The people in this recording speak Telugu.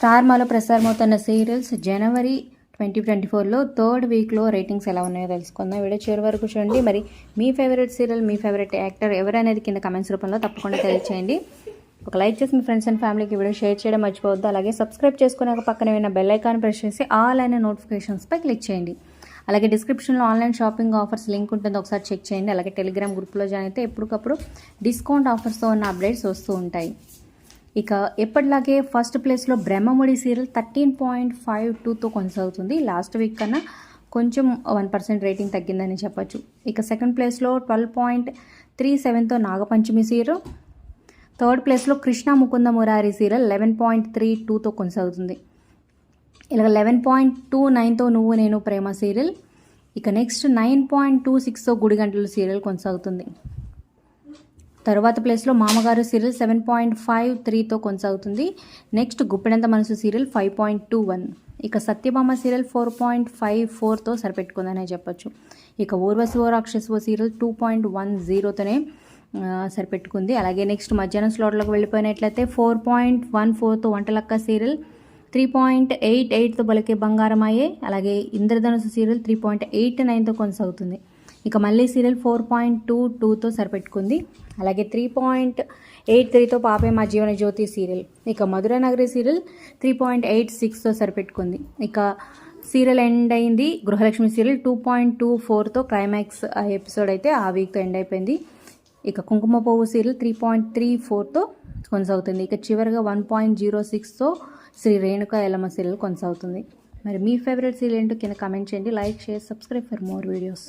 స్టార్ మాలో ప్రసారమవుతున్న సీరియల్స్ జనవరి 2024లో థర్డ్ వీక్లో రేటింగ్స్ ఎలా ఉన్నాయో తెలుసుకుందాం. వీడియో చివరి వరకు చూడండి. మరి మీ ఫేవరెట్ సీరియల్, మీ ఫేవరెట్ యాక్టర్ ఎవరనేది కింద కమెంట్స్ రూపంలో తప్పకుండా తెలియచేయండి. ఒక లైక్ చేసి మీ ఫ్రెండ్స్ అండ్ ఫ్యామిలీకి వీడియో షేర్ చేయడం మర్చిపోవద్దు. అలాగే సబ్స్క్రైబ్ చేసుకున్నాక పక్కన ఉన్న బెల్ ఐకాన్ ప్రెస్ చేసి ఆల్ అయిన నోటిఫికేషన్స్పై క్లిక్ చేయండి. అలాగే డిస్క్రిప్షన్లో ఆన్లైన్ షాపింగ్ ఆఫర్స్ లింక్ ఉంటుంది, ఒకసారి చెక్ చేయండి. అలాగే టెలిగ్రామ్ గ్రూప్లో జాయిన్ అయితే ఎప్పటికప్పుడు డిస్కౌంట్ ఆఫర్స్తో ఉన్న అప్డేట్స్ వస్తూ ఉంటాయి. ఇక ఎప్పటిలాగే ఫస్ట్ ప్లేస్లో బ్రహ్మముడి సీరియల్ 13.52తో కొనసాగుతుంది. లాస్ట్ వీక్ కన్నా కొంచెం 1% రేటింగ్ తగ్గిందని చెప్పచ్చు. ఇక సెకండ్ ప్లేస్లో 12.37తో నాగపంచమి సీరియల్. థర్డ్ ప్లేస్లో కృష్ణ ముకుంద మురారి సీరియల్ 11.32తో కొనసాగుతుంది. ఇలా 11.29తో నువ్వు నేను ప్రేమ సీరియల్. ఇక నెక్స్ట్ 9.26తో గుడిగంటలు సీరియల్ కొనసాగుతుంది. తరువాత ప్లేస్లో మామగారు సీరియల్ 7.53తో కొనసాగుతుంది. నెక్స్ట్ గుప్పెడంత మనసు సీరియల్ 5.21. ఇక సత్యభామ సీరియల్ 4.54తో సరిపెట్టుకుందనే చెప్పొచ్చు. ఇక ఊర్వశివో రాక్షసో సీరియల్ 2.10తోనే సరిపెట్టుకుంది. అలాగే నెక్స్ట్ మధ్యాహ్నం స్లాట్లోకి వెళ్ళిపోయినట్లయితే 4.14తో వంటలక్క సీరియల్ 3.88తో బలికే బంగారమాయే. అలాగే ఇంద్రధనుసు సీరియల్ 3.89తో కొనసాగుతుంది. ఇక మళ్ళీ సీరియల్ 4.22తో సరిపెట్టుకుంది. అలాగే 3.83తో పాపే మా జీవన జ్యోతి సీరియల్. ఇక మధుర నగరి సీరియల్ 3.86తో సరిపెట్టుకుంది. ఇక సీరియల్ ఎండ్ అయింది. గృహలక్ష్మి సీరియల్ 2.24తో క్లైమాక్స్ ఎపిసోడ్ అయితే ఆ వీక్తో ఎండ్ అయిపోయింది. ఇక కుంకుమ పువ్వు సీరియల్ 3.34తో కొనసాగుతుంది. ఇక చివరిగా 1.06తో శ్రీ రేణుక ఎల్లమ్మ సీరియల్ కొనసాగుతుంది. మరి మీ ఫేవరెట్ సీరియల్ ఏంటో కింద కామెంట్ చేయండి. Like, share, subscribe for more videos.